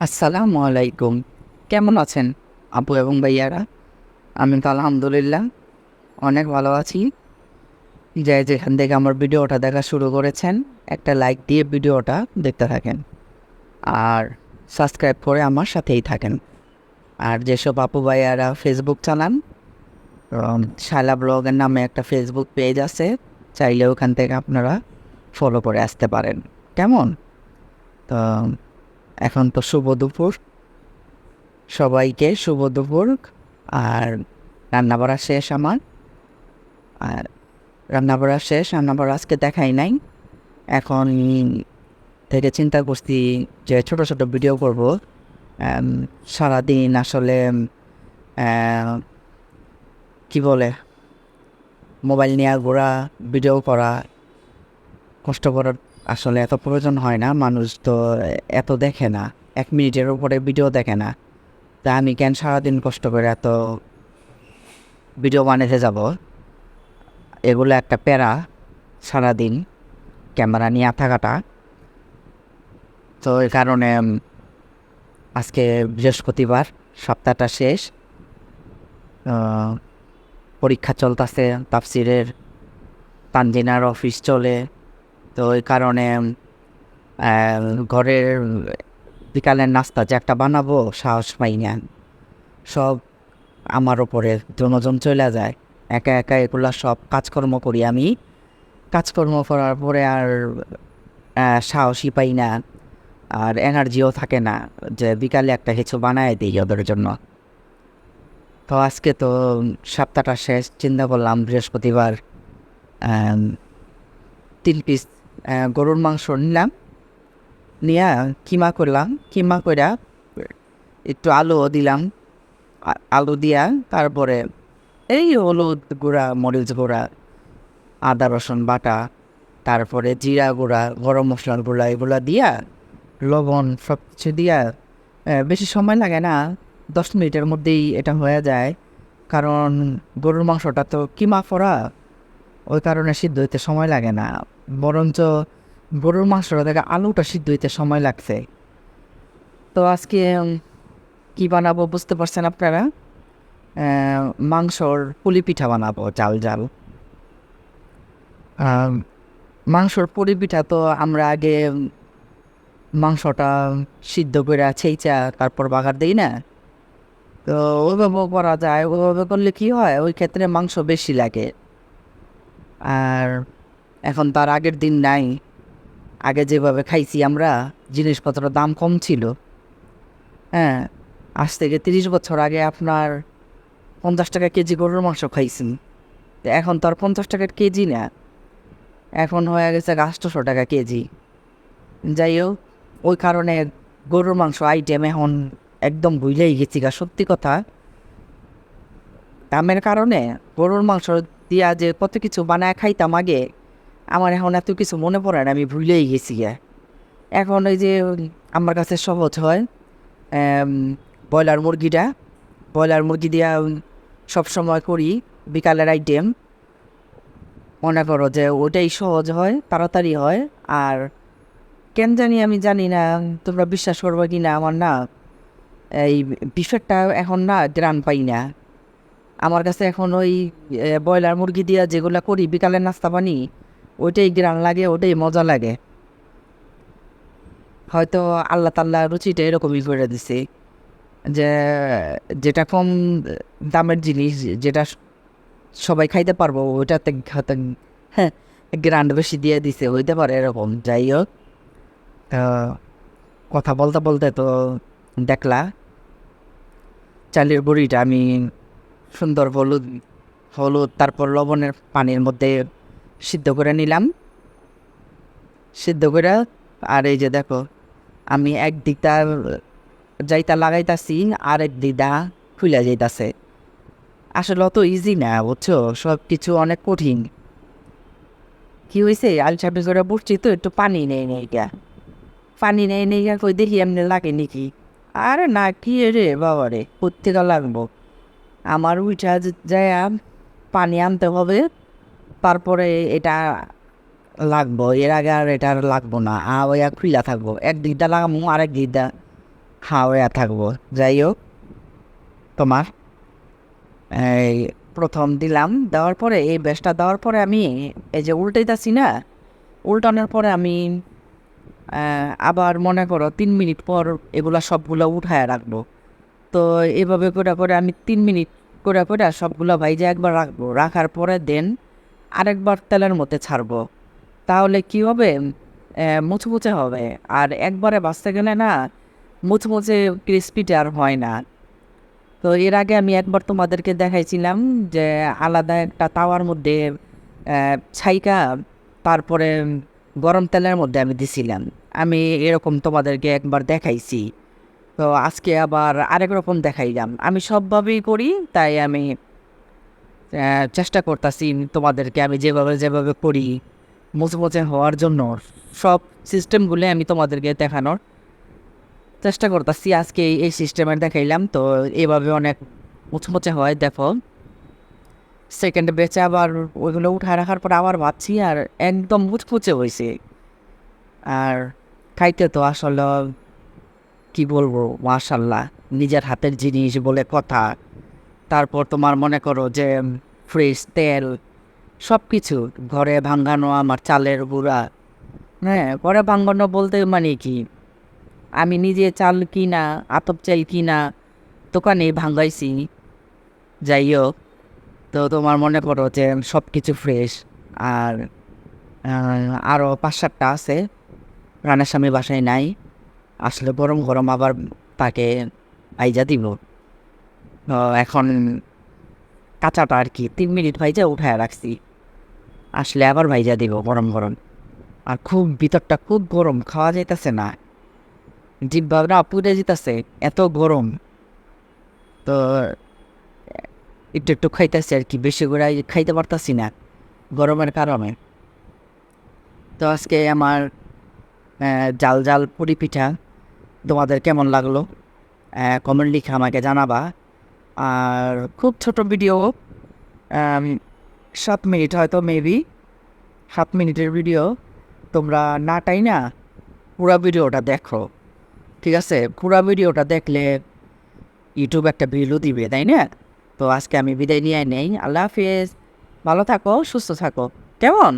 আসসালামু আলাইকুম। কেমন আছেন আপু এবং ভাইয়ারা? আমি তো আলহামদুলিল্লাহ অনেক ভালো আছি। যেখান থেকে আমার ভিডিওটা দেখা শুরু করেছেন, একটা লাইক দিয়ে ভিডিওটা দেখতে থাকেন আর সাবস্ক্রাইব করে আমার সাথেই থাকেন। আর যেসব আপু ভাইয়ারা ফেসবুক চালান, শায়লা ব্লগের নামে একটা ফেসবুক পেজ আছে, চাইলে ওখান থেকে আপনারা ফলো করে আসতে পারেন। কেমন? তো এখন তো শুভ দুপুর, সবাইকে শুভ দুপুর। আর রান্নাবাড়া শেষ আমার। আর রান্নাবাড়া আজকে দেখাই নাই। এখন থেকে চিন্তা করছি যে ছোট ছোট ভিডিও করব। সারাদিন আসলে কি বলে, মোবাইল নিয়ে ঘোরা, ভিডিও করা, কষ্ট করার আসলে এত প্রয়োজন হয় না। মানুষ তো এত দেখে না, 1 মিনিটের উপরে ভিডিও দেখে না। তা আমি কেন সারাদিন কষ্ট করে এত ভিডিও বানাতে যাব? এগুলো একটা প্যারা, সারাদিন ক্যামেরা নিয়ে থাকাটা। তো এই কারণে আজকে বৃহস্পতিবার, সপ্তাহটা শেষ, পরীক্ষা চলতেছে, তাফসিরের তানজিনার অফিস চলে। তো এই কারণে ঘরের বিকালের নাস্তা যে একটা বানাবো সাহস পাই না। সব আমার ওপরে দুজন চলে যায়, একা একা এগুলা সব কাজকর্ম করি আমি। কাজকর্ম করার পরে আর সাহসই পাই না, আর এনার্জিও থাকে না যে বিকালে একটা কিছু বানায় দিই ওদের জন্য। তো আজকে তো সপ্তাহটা শেষ, চিন্তা করলাম বৃহস্পতিবার 3 পিস গরুর মাংস নিলাম, নিয়ে কিমা করলাম। কিমা কইরা একটু আলুও দিলাম, আলু দিয়া তারপরে এই হলুদ গুঁড়া, মরিচ গুঁড়া, আদা রসুন বাটা, তারপরে জিরা গুঁড়া, গরম মশলার গুঁড়া, এগুলা দিয়া লবণ সব কিছু দিয়া বেশি সময় লাগে না, 10 মিনিটের মধ্যেই এটা হয়ে যায়। কারণ গরুর মাংসটা তো কিমা করা, ওই কারণে সিদ্ধ হইতে সময় লাগে না। বরঞ্চ গরুর মাংসটা থেকে আলুটা সিদ্ধ হইতে সময় লাগছে। তো আজকে কি বানাবো বুঝতে পারছেন আপনারা? মাংসর পুলি পিঠা বানাবো, জাল জাল। আহ, মাংসর পুলি পিঠা তো আমরা আগে মাংসটা সিদ্ধ করে ছেইচা তারপর বাগার দিই না? তো ওইভাবেও করা যায়। ওইভাবে করলে কি হয়, ওই ক্ষেত্রে মাংস বেশি লাগে। আর এখন তার আগের দিন নাই। আগে যেভাবে খাইছি আমরা, জিনিসপত্রের দাম কম ছিল। হ্যাঁ, আজ থেকে 30 বছর আগে আপনার 50 টাকা কেজি গরুর মাংস খাইছেন। তো এখন তো আর 50 টাকার কেজি না, এখন হয়ে গেছে 800 টাকা কেজি। যাই হোক, ওই কারণে গরুর মাংস আইটেম এখন একদম ভুলেই গেছি গা, সত্যি কথা। দামের কারণে গরুর মাংস দিয়া যে কত কিছু বানায় খাইতাম আগে, আমার এখন এত কিছু মনে পড়ে না, আমি ভুলেই গেছি গা। এখন ওই যে আমার কাছে সহজ হয় এম, ব্রয়লার মুরগি দিয়া সব সময় করি বিকালের আইটেম। মনে করো যে ওটাই সহজ হয়, তাড়াতাড়ি হয়। আর কেন জানি, আমি জানি না তোমরা বিশ্বাস করবে কি না, আমার না এই বিফেরটা এখন না গ্রান পাই না। আমার কাছে এখন ওই ব্রয়লার মুরগি দিয়া যেগুলা করি বিকালের নাস্তা পানি, ওইটাই গ্রান লাগে, ওটাই মজা লাগে। হয়তো আল্লাহ তাল্লাহ রুচিটা এরকমই করে দিছে যে যেটা কম দামের জিনিস, যেটা সবাই খাইতে পারবো, ওইটাতে হয়তো হ্যাঁ গ্রান্ড বেশি দিয়ে দিছে, হইতে পারে এরকম। যাই হোক, কথা বলতে বলতে তো দেখলা চালের বড়িটা আমি সুন্দর হলুদ হলুদ তারপর লবণের পানির মধ্যে সিদ্ধ করে নিলাম। সিদ্ধ করে, আর এই যে দেখো, আমি এক দিকটা যাইতা লাগাইতাছি, আর এক দিকটা খুলে যাইতাছে। আসলে অত ইজি না, বুঝছো, সব কিছু অনেক কঠিন। কি হয়েছে, আলসাপি করে বসছি তো, একটু পানি নেই নেই গা, পানি নেই নেই গা, কই দেখি এমনি লাগে নাকি। আরে না, কি রে বাবা রে, কোত্থেকে লাগবো, আমার উইঠা যায় পানি আনতে হবে, তারপরে এটা লাগবো। এর আগে আর এটা আর লাগবো না, ওই খুইলা থাকবো। এক দিকটা লাগামো, আরেক দিকটা খাওয়া থাকবো। যাই হোক, তোমার এই প্রথম দিলাম, দেওয়ার পরে এই ব্যাসটা দেওয়ার পরে আমি এই যে উল্টাইতাছি না, উল্টানোর পরে আমি আবার মনে করো 3 মিনিট পর এগুলা সবগুলো উঠায় রাখবো। তো এভাবে করে করে আমি 3 মিনিট করে করে সবগুলো ভাইজা একবার রাখবো, রাখার পরে দেন আরেকবার তেলের মধ্যে ছাড়বো। তাহলে কি হবে, মুচমুচে হবে। আর একবারে বাঁচতে গেলে না মুচমুচে ক্রিস্পিটা আর হয় না। তো এর আগে আমি একবার তোমাদেরকে দেখাইছিলাম যে আলাদা একটা তাওয়ার মধ্যে ছাইকা তারপরে গরম তেলের মধ্যে আমি দিছিলাম। আমি এরকম তোমাদেরকে একবার দেখাইছি। তো আজকে আবার আরেক রকম দেখাইলাম। আমি সবভাবেই করি, তাই আমি চেষ্টা করতেছি তোমাদেরকে আমি যেভাবে যেভাবে করি মুচমুচে হওয়ার জন্য সব সিস্টেমগুলো আমি তোমাদেরকে দেখানোর চেষ্টা করতেছি। আজকে এই সিস্টেমের দেখাইলাম, তো এভাবে অনেক মুচমুচে হয়। দেখো সেকেন্ডে বেঁচে আবার ওইগুলো উঠায় রাখার পর আবার ভাবছি, আর একদম মুচমুচে হয়েছে। আর খাইতে তো আসলে কি বলবো, মাশাল্লাহ, নিজের হাতের জিনিস বলে কথা। তারপর তোমার মনে করো যে ফ্রেশ তেল, সব কিছু ঘরে ভাঙানো আমার চালের গুঁড়া। হ্যাঁ, ঘরে ভাঙানো বলতে মানে কি, আমি নিজে চাল কিনা, আতপ চাল কিনা দোকানে ভাঙাইছি। যাই হোক, তো তোমার মনে করো যে সব কিছু ফ্রেশ। আর আরও 5-7টা আছে, রানের স্বামী বাসায় নাই, আসলে গরম গরম আবার তাকে ভাইজা দিব। তো এখন কাঁচাটা আর কি 3 মিনিট ভাইজা উঠায় রাখছি, আসলে আবার ভাইজা দিব গরম গরম। আর খুব ভিতরটা খুব গরম, খাওয়া যাইতেছে না, জিব্বা না পুড়ে যেতেছে, এত গরম। তো একটু একটু খাইতেছি আর কি, বেশি করে খাইতে পারতাছি না গরমের কারণে। তো আজকে আমার জাল জাল পুরি পিঠা তোমাদের কেমন লাগলো কমেন্ট লিখে আমাকে জানাবা। আর খুব ছোট ভিডিও, 7 মিনিট হয়তো, মেবি 7 মিনিটের ভিডিও। তোমরা নাটাই না পুরা ভিডিওটা দেখো, ঠিক আছে? পুরা ভিডিওটা দেখলে ইউটিউব একটা ভিডিও দিবে, তাই না? তো আজকে আমি বিদায় নিয়ে নেই। আল্লাহ হাফিজ, ভালো থাকো, সুস্থ থাকো, কেমন?